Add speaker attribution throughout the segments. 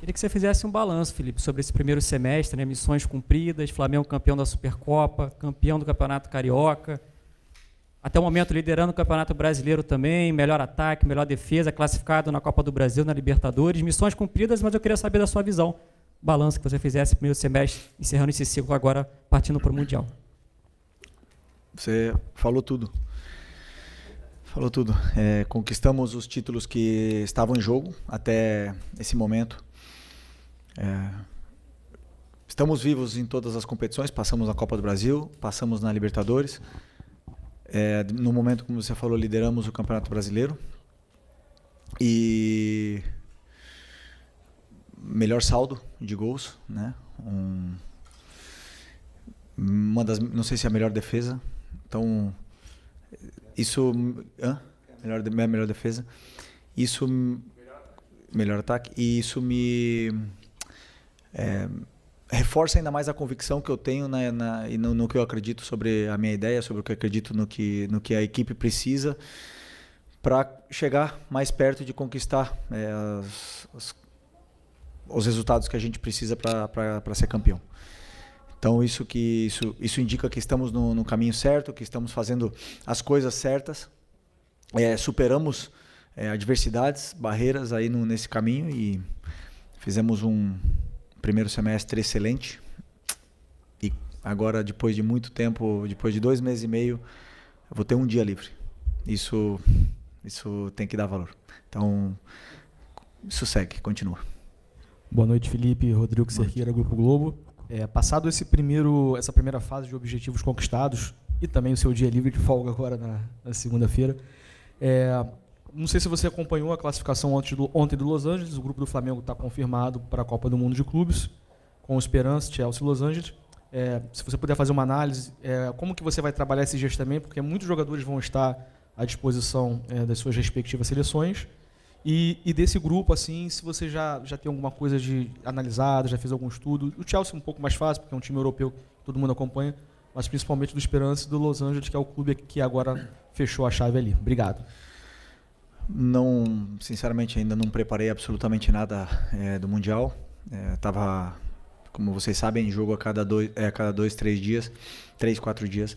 Speaker 1: Queria que você fizesse um balanço, Felipe, sobre esse primeiro semestre, né? Missões cumpridas, Flamengo campeão da Supercopa, campeão do Campeonato Carioca, até o momento liderando o Campeonato Brasileiro também, melhor ataque, melhor defesa, classificado na Copa do Brasil, na Libertadores, missões cumpridas, mas eu queria saber da sua visão, balanço que você fizesse no primeiro semestre, encerrando esse ciclo agora, partindo para o Mundial.
Speaker 2: Você falou tudo. Falou tudo. Conquistamos os títulos que estavam em jogo até esse momento. Estamos vivos em todas as competições, passamos na Copa do Brasil, passamos na Libertadores. No momento, como você falou, lideramos o Campeonato Brasileiro. E melhor saldo de gols, né? Não sei se é a melhor defesa. Então, isso... Melhor defesa. Isso... Melhor ataque. E isso me... reforça ainda mais a convicção que eu tenho no que eu acredito sobre a minha ideia, sobre o que eu acredito no que a equipe precisa para chegar mais perto de conquistar os resultados que a gente precisa para ser campeão. Então isso indica que estamos no caminho certo, que estamos fazendo as coisas certas, superamos adversidades, barreiras aí nesse caminho e fizemos um primeiro semestre excelente. E agora, depois de muito tempo, depois de 2 meses e meio, eu vou ter um dia livre. Isso tem que dar valor. Então, isso segue, continua.
Speaker 3: Boa noite, Felipe. Rodrigo Cerqueira, Grupo Globo. Passado essa primeira fase de objetivos conquistados e também o seu dia livre de folga agora na segunda-feira, não sei se você acompanhou a classificação ontem do Los Angeles. O grupo do Flamengo está confirmado para a Copa do Mundo de Clubes, com Esperance, Chelsea e Los Angeles. Se você puder fazer uma análise, como que você vai trabalhar esses dias também, porque muitos jogadores vão estar à disposição das suas respectivas seleções. E desse grupo, assim, se você já tem alguma coisa analisada, já fez algum estudo. O Chelsea é um pouco mais fácil, porque é um time europeu que todo mundo acompanha, mas principalmente do Esperance e do Los Angeles, que é o clube que agora fechou a chave ali. Obrigado.
Speaker 2: Não, sinceramente, ainda não preparei absolutamente nada do Mundial. Estava, como vocês sabem, em jogo a cada 2, 3 dias, 3, 4 dias.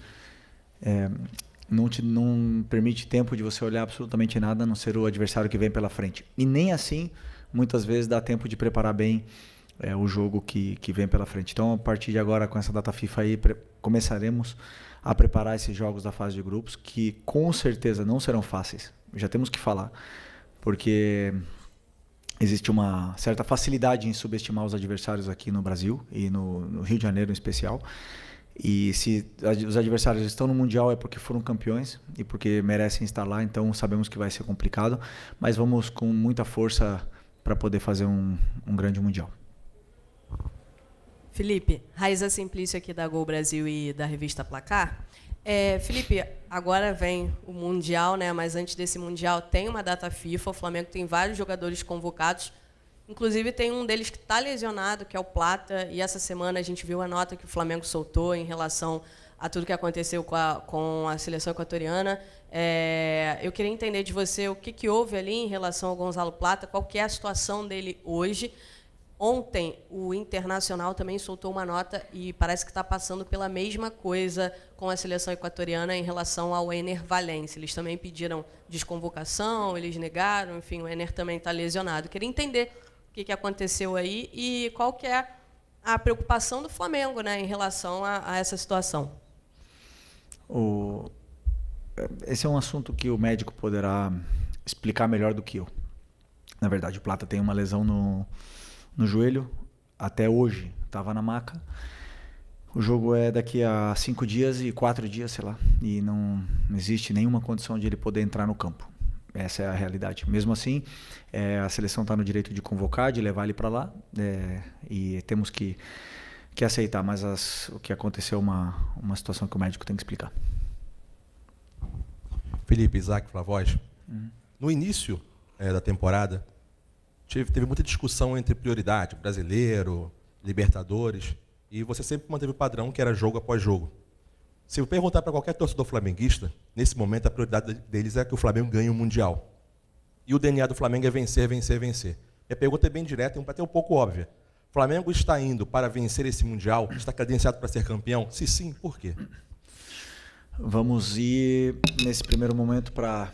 Speaker 2: Não permite tempo de você olhar absolutamente nada, a não ser o adversário que vem pela frente. E nem assim, muitas vezes, dá tempo de preparar bem o jogo que vem pela frente. Então, a partir de agora, com essa data FIFA aí, começaremos a preparar esses jogos da fase de grupos, que com certeza não serão fáceis. Já temos que falar, porque existe uma certa facilidade em subestimar os adversários aqui no Brasil e no Rio de Janeiro em especial. E se os adversários estão no Mundial é porque foram campeões e porque merecem estar lá, então sabemos que vai ser complicado, mas vamos com muita força para poder fazer um grande Mundial.
Speaker 4: Felipe, Raíza Simplício aqui da Gol Brasil e da revista Placar. Felipe, agora vem o Mundial, né? Mas antes desse Mundial tem uma data FIFA, o Flamengo tem vários jogadores convocados, inclusive tem um deles que está lesionado, que é o Plata, e essa semana a gente viu a nota que o Flamengo soltou em relação a tudo que aconteceu com a seleção equatoriana. Eu queria entender de você o que houve ali em relação ao Gonzalo Plata, qual que é a situação dele hoje. Ontem, o Internacional também soltou uma nota e parece que está passando pela mesma coisa com a seleção equatoriana em relação ao Ener Valencia. Eles também pediram desconvocação, eles negaram, enfim, o Ener também está lesionado. Queria entender o que aconteceu aí e qual que é a preocupação do Flamengo, né, em relação a essa situação.
Speaker 2: Esse é um assunto que o médico poderá explicar melhor do que eu. Na verdade, o Plata tem uma lesão no joelho, até hoje estava na maca. O jogo é daqui a 5 dias e 4 dias, sei lá, e não existe nenhuma condição de ele poder entrar no campo. Essa é a realidade. Mesmo assim, a seleção está no direito de convocar, de levar ele para lá, e temos que aceitar, mas o que aconteceu é uma situação que o médico tem que explicar.
Speaker 5: Felipe, Isaac, Flavoz. No início da temporada, teve muita discussão entre prioridade, brasileiro, Libertadores, e você sempre manteve o padrão que era jogo após jogo. Se eu perguntar para qualquer torcedor flamenguista, nesse momento a prioridade deles é que o Flamengo ganhe o Mundial. E o DNA do Flamengo é vencer, vencer, vencer. E a pergunta é bem direta e até um pouco óbvia. O Flamengo está indo para vencer esse Mundial? Está credenciado para ser campeão? Se sim, por quê?
Speaker 2: Vamos ir, nesse primeiro momento, para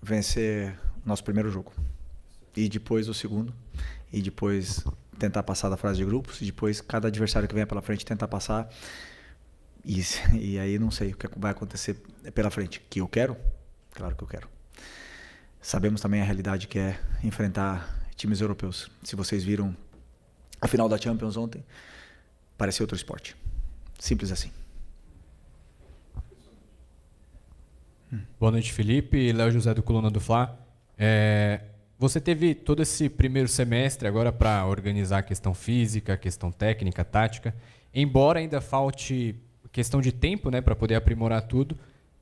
Speaker 2: vencer nosso primeiro jogo. E depois o segundo. E depois tentar passar da fase de grupos. E depois cada adversário que venha pela frente tentar passar. E aí não sei o que vai acontecer pela frente. Que eu quero? Claro que eu quero. Sabemos também a realidade que é enfrentar times europeus. Se vocês viram a final da Champions ontem, parecia outro esporte. Simples assim.
Speaker 6: Boa noite, Felipe. Léo José do Coluna do Fla. Você teve todo esse primeiro semestre agora para organizar a questão física, a questão técnica, tática. Embora ainda falte questão de tempo, né, para poder aprimorar tudo.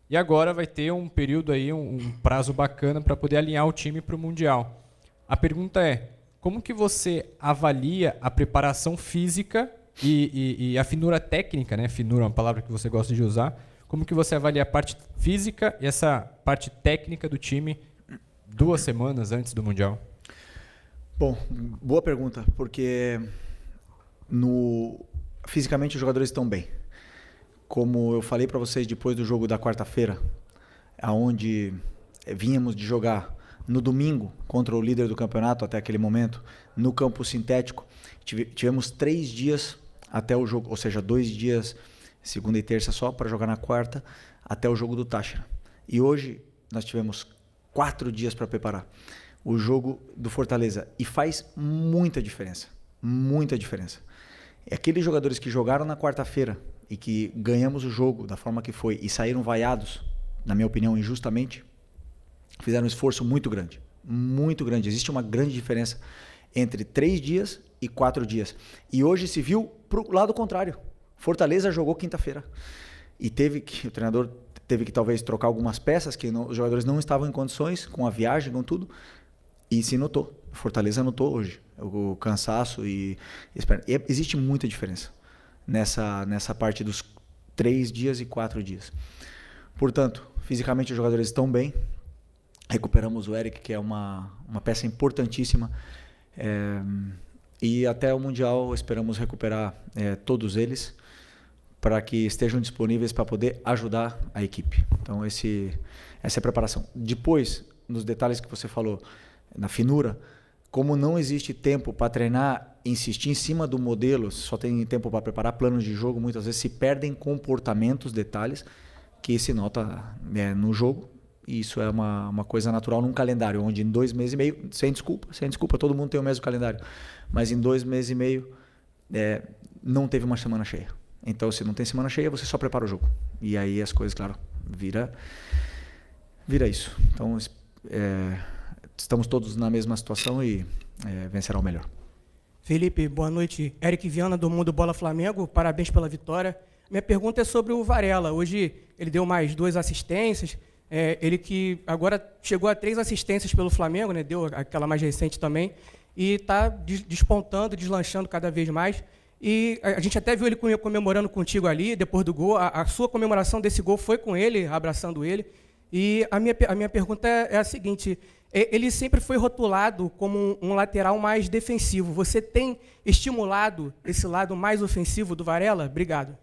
Speaker 6: E agora vai ter um período aí, um prazo bacana para poder alinhar o time para o Mundial. A pergunta é, como que você avalia a preparação física e a finura técnica, né? Finura é uma palavra que você gosta de usar. Como que você avalia a parte física e essa parte técnica do time 2 semanas antes do Mundial?
Speaker 2: Bom, boa pergunta, porque fisicamente os jogadores estão bem. Como eu falei para vocês depois do jogo da quarta-feira, aonde vínhamos de jogar no domingo contra o líder do campeonato até aquele momento, no campo sintético, tivemos 3 dias até o jogo, ou seja, 2 dias, segunda e terça só, para jogar na quarta, até o jogo do Táchira. E hoje nós tivemos 4 dias para preparar o jogo do Fortaleza. E faz muita diferença. Muita diferença. Aqueles jogadores que jogaram na quarta-feira e que ganhamos o jogo da forma que foi e saíram vaiados, na minha opinião, injustamente, fizeram um esforço muito grande. Muito grande. Existe uma grande diferença entre 3 dias e 4 dias. E hoje se viu para o lado contrário. Fortaleza jogou quinta-feira. E o treinador teve que talvez trocar algumas peças, que os jogadores não estavam em condições, com a viagem, com tudo. E se notou. Fortaleza notou hoje. O cansaço e existe muita diferença nessa parte dos 3 dias e 4 dias. Portanto, fisicamente os jogadores estão bem. Recuperamos o Eric, que é uma peça importantíssima. E até o Mundial esperamos recuperar todos eles para que estejam disponíveis para poder ajudar a equipe. Então essa é a preparação. Depois, nos detalhes que você falou, na finura, como não existe tempo para treinar, insistir em cima do modelo, só tem tempo para preparar planos de jogo, muitas vezes se perdem comportamentos, detalhes, que se nota no jogo. E isso é uma coisa natural num calendário, onde em 2 meses e meio, sem desculpa, todo mundo tem o mesmo calendário, mas em 2 meses e meio não teve uma semana cheia. Então, se não tem semana cheia, você só prepara o jogo. E aí as coisas, claro, vira isso. Então, estamos todos na mesma situação e vencerá o melhor.
Speaker 7: Felipe, boa noite. Eric Viana, do Mundo Bola Flamengo. Parabéns pela vitória. Minha pergunta é sobre o Varela. Hoje ele deu mais 2 assistências. Ele que agora chegou a 3 assistências pelo Flamengo, né? Deu aquela mais recente também. E está despontando, deslanchando cada vez mais. E a gente até viu ele comemorando contigo ali, depois do gol. A sua comemoração desse gol foi com ele, abraçando ele. E a minha pergunta é a seguinte: ele sempre foi rotulado como um lateral mais defensivo. Você tem estimulado esse lado mais ofensivo do Varela? Obrigado.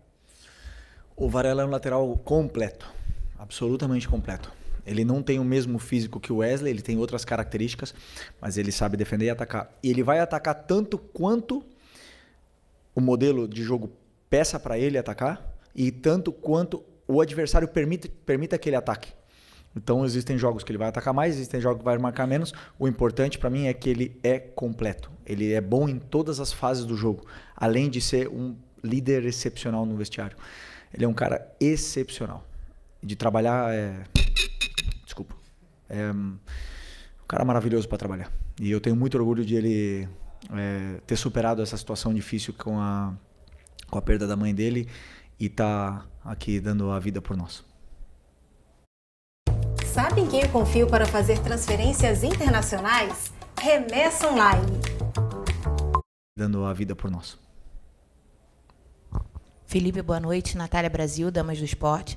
Speaker 2: O Varela é um lateral completo, absolutamente completo. Ele não tem o mesmo físico que o Wesley, ele tem outras características, mas ele sabe defender e atacar. E ele vai atacar tanto quanto o modelo de jogo peça para ele atacar e tanto quanto o adversário permita que ele ataque. Então, existem jogos que ele vai atacar mais, existem jogos que vai marcar menos. O importante para mim é que ele é completo. Ele é bom em todas as fases do jogo, além de ser um líder excepcional no vestiário. Ele é um cara excepcional. De trabalhar um cara maravilhoso para trabalhar. E eu tenho muito orgulho de ele ter superado essa situação difícil com a perda da mãe dele e tá aqui dando a vida por nós.
Speaker 8: Sabe em quem eu confio para fazer transferências internacionais? Remessa Online.
Speaker 2: Dando a vida por nós.
Speaker 9: Felipe, boa noite. Natália Brasil, Damas do Esporte.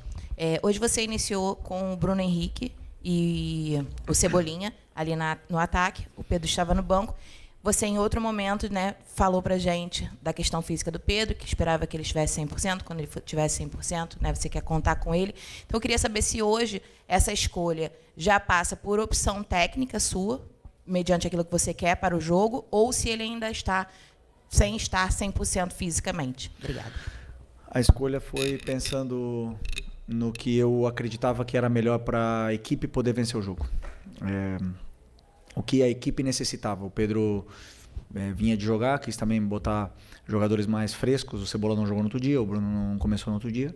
Speaker 9: Hoje você iniciou com o Bruno Henrique e o Cebolinha ali no ataque. O Pedro estava no banco. Você, em outro momento, né, falou para a gente da questão física do Pedro, que esperava que ele estivesse 100%, quando ele tivesse 100%, né, você quer contar com ele. Então, eu queria saber se hoje essa escolha já passa por opção técnica sua, mediante aquilo que você quer para o jogo, ou se ele ainda está sem estar 100% fisicamente. Obrigada.
Speaker 2: A escolha foi pensando no que eu acreditava que era melhor para a equipe poder vencer o jogo. O que a equipe necessitava. O Pedro vinha de jogar, quis também botar jogadores mais frescos. O Cebola não jogou no outro dia, o Bruno não começou no outro dia.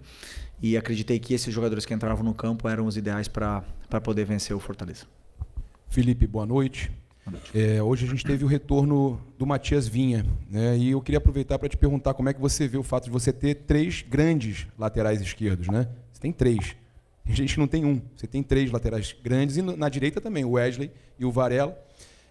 Speaker 2: E acreditei que esses jogadores que entravam no campo eram os ideais para poder vencer o Fortaleza.
Speaker 10: Felipe, boa noite. Hoje a gente teve o retorno do Matias Vinha, né? E eu queria aproveitar para te perguntar como é que você vê o fato de você ter 3 grandes laterais esquerdos, né? Você tem 3. A gente não tem um. Você tem 3 laterais grandes e na direita também, o Wesley e o Varela.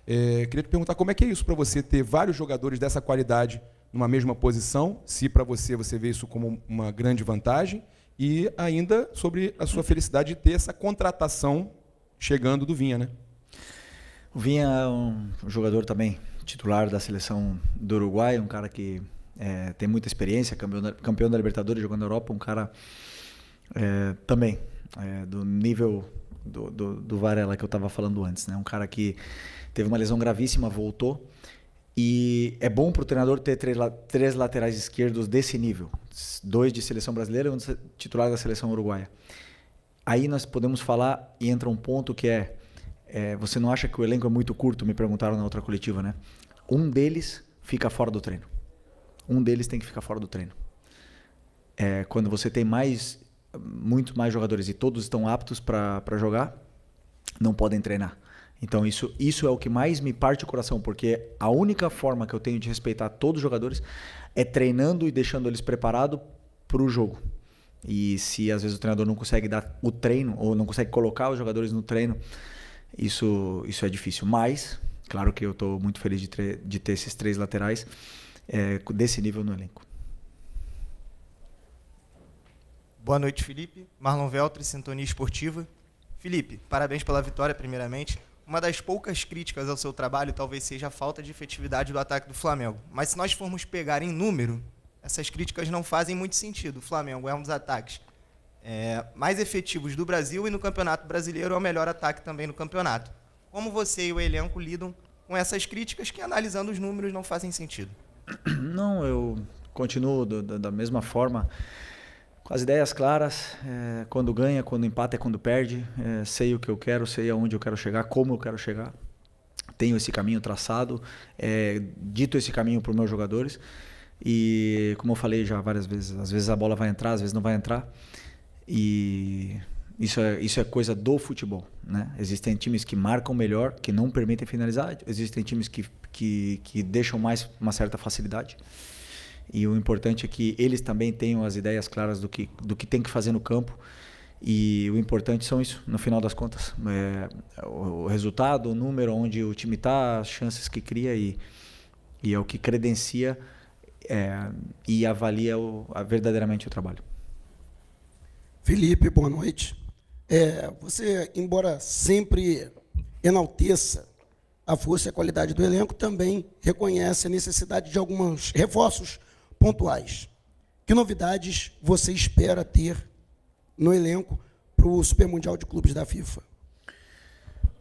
Speaker 10: Queria te perguntar como é que é isso para você ter vários jogadores dessa qualidade numa mesma posição, se para você vê isso como uma grande vantagem, e ainda sobre a sua felicidade de ter essa contratação chegando do Vinha, né?
Speaker 2: O Vinha é um jogador também titular da seleção do Uruguai, um cara que tem muita experiência, campeão da Libertadores, jogando na Europa, um cara também do nível do Varela que eu estava falando antes, né? Um cara que teve uma lesão gravíssima, voltou, e é bom para o treinador ter 3 laterais esquerdos desse nível, 2 de seleção brasileira e um titular da seleção uruguaia. Aí nós podemos falar, e entra um ponto que você não acha que o elenco é muito curto? Me perguntaram na outra coletiva, né? Um deles fica fora do treino. Um deles tem que ficar fora do treino. Quando você tem muito mais jogadores e todos estão aptos para jogar, não podem treinar. Então isso é o que mais me parte o coração, porque a única forma que eu tenho de respeitar todos os jogadores é treinando e deixando eles preparados para o jogo. E se às vezes o treinador não consegue dar o treino, ou não consegue colocar os jogadores no treino, isso é difícil. Mas, claro que eu estou muito feliz de ter esses 3 laterais desse nível no elenco.
Speaker 11: Boa noite, Felipe. Marlon Veltri, Sintonia Esportiva. Felipe, parabéns pela vitória, primeiramente. Uma das poucas críticas ao seu trabalho talvez seja a falta de efetividade do ataque do Flamengo. Mas se nós formos pegar em número, essas críticas não fazem muito sentido. O Flamengo é um dos ataques mais efetivos do Brasil, e no Campeonato Brasileiro é o melhor ataque também no campeonato. Como você e o elenco lidam com essas críticas que, analisando os números, não fazem sentido?
Speaker 2: Não, eu continuo da mesma forma, com as ideias claras, quando ganha, quando empata, quando perde, sei o que eu quero, sei aonde eu quero chegar, como eu quero chegar, tenho esse caminho traçado, dito esse caminho para os meus jogadores, e como eu falei já várias vezes, às vezes a bola vai entrar, às vezes não vai entrar, e isso é coisa do futebol, né? Existem times que marcam melhor, que não permitem finalizar, existem times que deixam mais uma certa facilidade, e o importante é que eles também tenham as ideias claras do que tem que fazer no campo, e o importante são isso, no final das contas, o resultado, o número, onde o time está, as chances que cria, e é o que credencia e avalia verdadeiramente o trabalho.
Speaker 12: Felipe, boa noite. Você, embora sempre enalteça a força e a qualidade do elenco, também reconhece a necessidade de alguns reforços pontuais. Que novidades você espera ter no elenco para o Super Mundial de Clubes da FIFA?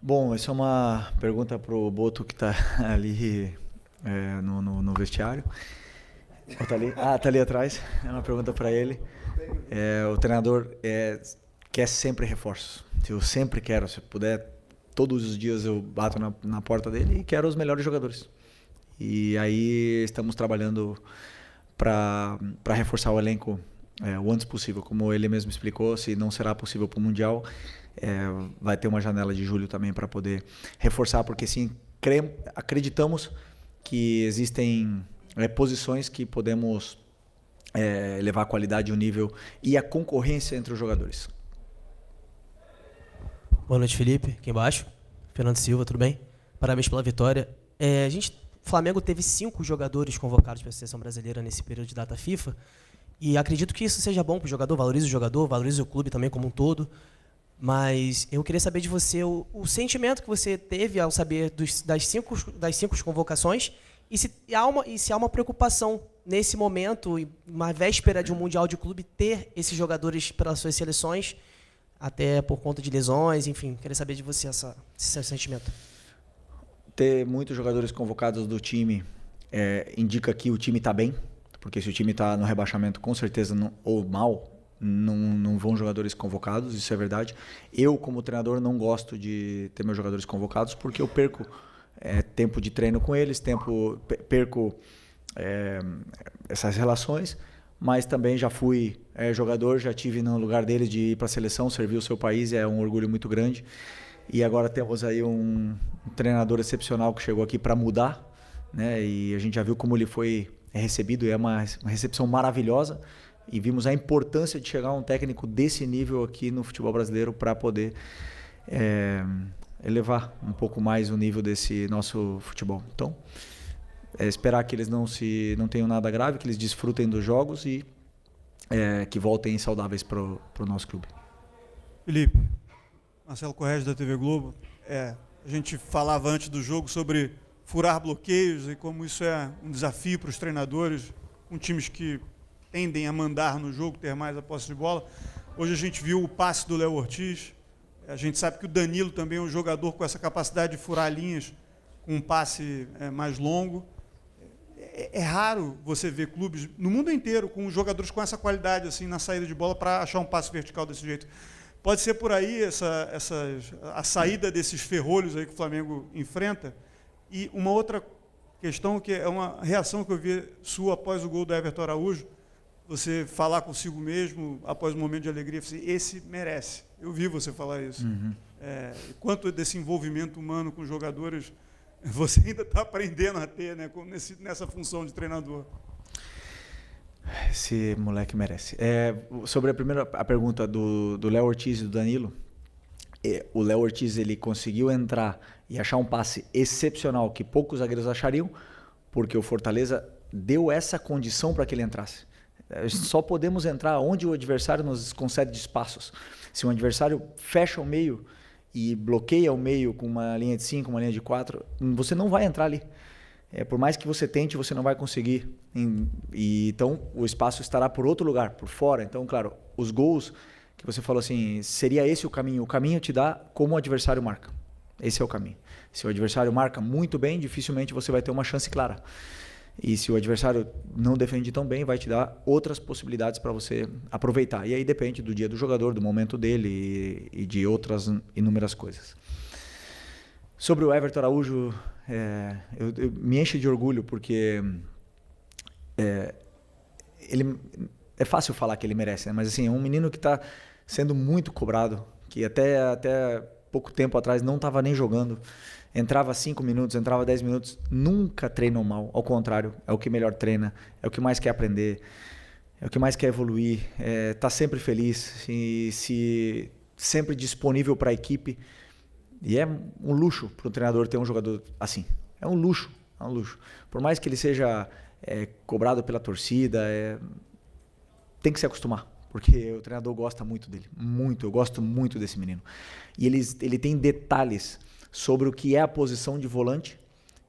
Speaker 2: Bom, essa é uma pergunta para o Boto, que está ali no vestiário. Está ali? Está ali atrás. É uma pergunta para ele. O treinador quer sempre reforços. Eu sempre quero, se puder, todos os dias eu bato na porta dele e quero os melhores jogadores. E aí estamos trabalhando para reforçar o elenco o antes possível. Como ele mesmo explicou, se não será possível para o Mundial, vai ter uma janela de julho também para poder reforçar, porque sim, acreditamos que existem posições que podemos levar a qualidade, o nível e a concorrência entre os jogadores.
Speaker 13: Boa noite, Felipe. Aqui embaixo. Fernando Silva, tudo bem? Parabéns pela vitória. O Flamengo teve 5 jogadores convocados para a seleção brasileira nesse período de data FIFA, e acredito que isso seja bom para o jogador, valorize o clube também como um todo. Mas eu queria saber de você o sentimento que você teve ao saber das cinco convocações e se há uma preocupação nesse momento, uma véspera de um Mundial de Clube, ter esses jogadores pelas suas seleções, até por conta de lesões, enfim. Queria saber de você esse seu sentimento.
Speaker 2: Ter muitos jogadores convocados do time indica que o time está bem, porque se o time está no rebaixamento, com certeza, ou mal, não vão jogadores convocados, isso é verdade. Eu, como treinador, não gosto de ter meus jogadores convocados, porque eu perco tempo de treino com eles, perco essas relações, mas também já fui jogador, já tive no lugar deles de ir para a seleção, servir o seu país, é um orgulho muito grande. E agora temos aí um treinador excepcional que chegou aqui para mudar, né? E a gente já viu como ele foi recebido, e é uma recepção maravilhosa. E vimos a importância de chegar a um técnico desse nível aqui no futebol brasileiro para poder elevar um pouco mais o nível desse nosso futebol. Então, esperar que eles não tenham nada grave, que eles desfrutem dos jogos e que voltem saudáveis para o nosso clube.
Speaker 14: Felipe, Marcelo Corrêa da TV Globo. A gente falava antes do jogo sobre furar bloqueios e como isso é um desafio para os treinadores, com times que tendem a mandar no jogo, ter mais a posse de bola. Hoje a gente viu o passe do Léo Ortiz. A gente sabe que o Danilo também é um jogador com essa capacidade de furar linhas com um passe mais longo. É raro você ver clubes no mundo inteiro com jogadores com essa qualidade assim na saída de bola para achar um passe vertical desse jeito. Pode ser por aí a saída desses ferrolhos aí que o Flamengo enfrenta. E uma outra questão que é uma reação que eu vi sua após o gol do Everton Araújo, você falar consigo mesmo após um momento de alegria, assim, esse merece. Eu vi você falar isso.
Speaker 2: Uhum.
Speaker 14: Quanto desse envolvimento humano com jogadores você ainda está aprendendo a ter, né, nessa função de treinador?
Speaker 2: Esse moleque merece. Sobre a pergunta do Léo Ortiz e do Danilo, o Léo Ortiz ele conseguiu entrar e achar um passe excepcional que poucos zagueiros achariam, porque o Fortaleza deu essa condição para que ele entrasse. Só podemos entrar onde o adversário nos concede espaços. Se um adversário fecha o meio e bloqueia o meio com uma linha de 5, uma linha de 4, você não vai entrar ali. Por mais que você tente, você não vai conseguir. Então, o espaço estará por outro lugar, por fora. Então, claro, os gols que você falou assim, seria esse o caminho? O caminho te dá como o adversário marca. Esse é o caminho. Se o adversário marca muito bem, dificilmente você vai ter uma chance clara. E se o adversário não defende tão bem, vai te dar outras possibilidades para você aproveitar. E aí depende do dia do jogador, do momento dele e de outras inúmeras coisas. Sobre o Everton Araújo, eu me enche de orgulho porque ele é fácil falar que ele merece, né? Mas assim, é um menino que está sendo muito cobrado, que até pouco tempo atrás não estava nem jogando. Entrava 5 minutos, entrava 10 minutos, nunca treinou mal. Ao contrário, é o que melhor treina, é o que mais quer aprender, é o que mais quer evoluir, está sempre feliz, sempre disponível para a equipe. E é um luxo para o treinador ter um jogador assim. É um luxo, é um luxo. Por mais que ele seja cobrado pela torcida, tem que se acostumar, porque o treinador gosta muito dele, muito. Eu gosto muito desse menino. E ele tem detalhes sobre o que é a posição de volante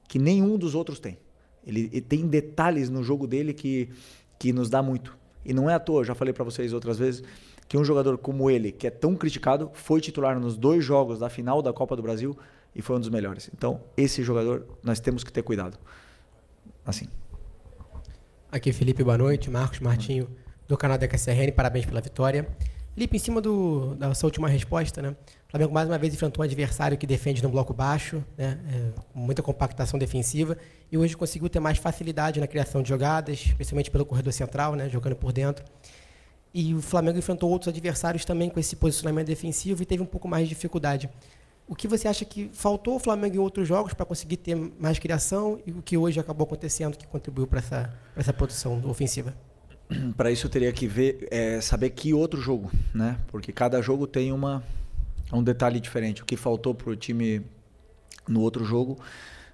Speaker 2: que nenhum dos outros tem. Ele tem detalhes no jogo dele que nos dá muito. E não é à toa, já falei para vocês outras vezes, que um jogador como ele, que é tão criticado, foi titular nos 2 jogos da final da Copa do Brasil e foi um dos melhores. Então, esse jogador, nós temos que ter cuidado. Assim.
Speaker 15: Aqui, Felipe, boa noite. Marcos Martinho, do canal da KCRN, parabéns pela vitória. Felipe, em cima da sua última resposta, né? O Flamengo mais uma vez enfrentou um adversário que defende no bloco baixo, né? Com muita compactação defensiva, e hoje conseguiu ter mais facilidade na criação de jogadas, especialmente pelo corredor central, né? Jogando por dentro. E o Flamengo enfrentou outros adversários também com esse posicionamento defensivo e teve um pouco mais de dificuldade. O que você acha que faltou ao Flamengo em outros jogos para conseguir ter mais criação e o que hoje acabou acontecendo que contribuiu para essa produção ofensiva?
Speaker 2: Para isso eu teria que saber que outro jogo, né? Porque cada jogo tem um detalhe diferente. O que faltou para o time no outro jogo,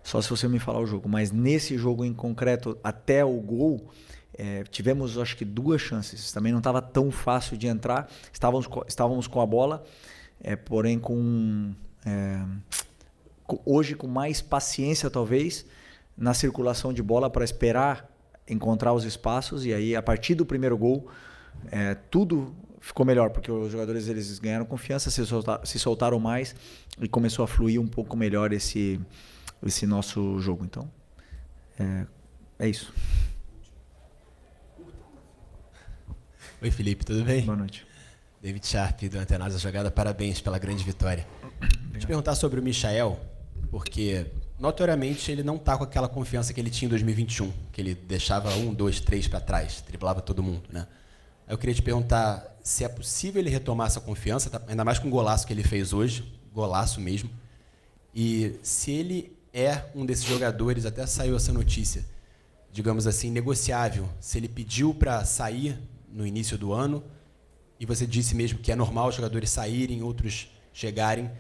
Speaker 2: só se você me falar o jogo. Mas nesse jogo em concreto, até o gol, tivemos acho que 2 chances. Também não estava tão fácil de entrar. Estávamos com a bola, porém hoje com mais paciência talvez na circulação de bola para esperar encontrar os espaços, e aí a partir do primeiro gol tudo ficou melhor, porque os jogadores eles ganharam confiança, se soltaram mais e começou a fluir um pouco melhor esse nosso jogo. Então é isso.
Speaker 16: Oi, Felipe, tudo bem?
Speaker 2: Boa noite.
Speaker 16: David Sharp, do Antenados da Jogada, parabéns pela grande vitória. Vou te perguntar sobre o Michael, porque notoriamente ele não está com aquela confiança que ele tinha em 2021, que ele deixava 1, 2, 3 para trás, driblava todo mundo, né? Eu queria te perguntar se é possível ele retomar essa confiança, ainda mais com o golaço que ele fez hoje, golaço mesmo, e se ele é um desses jogadores, até saiu essa notícia, digamos assim, negociável, se ele pediu para sair no início do ano, e você disse mesmo que é normal os jogadores saírem, outros chegarem,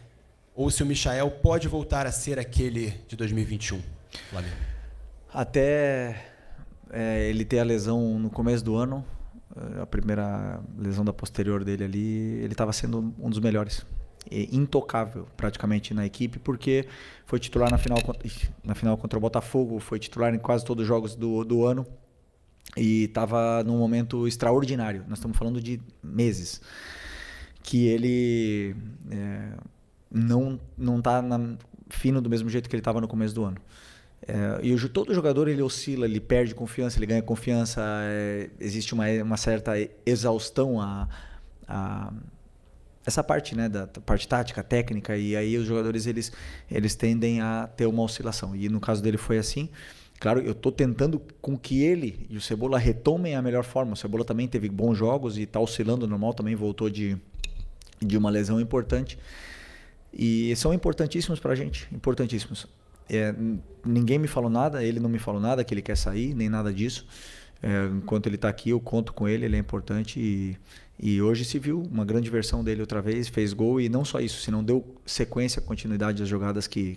Speaker 16: ou se o Michael pode voltar a ser aquele de 2021, Flamengo?
Speaker 2: Até ele ter a lesão no começo do ano, a primeira lesão da posterior dele ali, ele estava sendo um dos melhores, intocável praticamente na equipe, porque foi titular na final contra o Botafogo, foi titular em quase todos os jogos do ano, e estava num momento extraordinário. Nós estamos falando de meses que ele não está fino do mesmo jeito que ele estava no começo do ano. E todo jogador ele oscila, ele perde confiança, ele ganha confiança, existe uma certa exaustão essa parte, né, da parte tática, técnica, e aí os jogadores eles tendem a ter uma oscilação, e no caso dele foi assim. Claro, eu estou tentando com que ele e o Cebola retomem a melhor forma. O Cebola também teve bons jogos e está oscilando normal, também voltou de uma lesão importante. E são importantíssimos para a gente, importantíssimos. Ninguém me falou nada, ele não me falou nada, que ele quer sair, nem nada disso. Enquanto ele está aqui, eu conto com ele é importante. E hoje se viu uma grande versão dele outra vez, fez gol, e não só isso, senão deu sequência, continuidade às jogadas que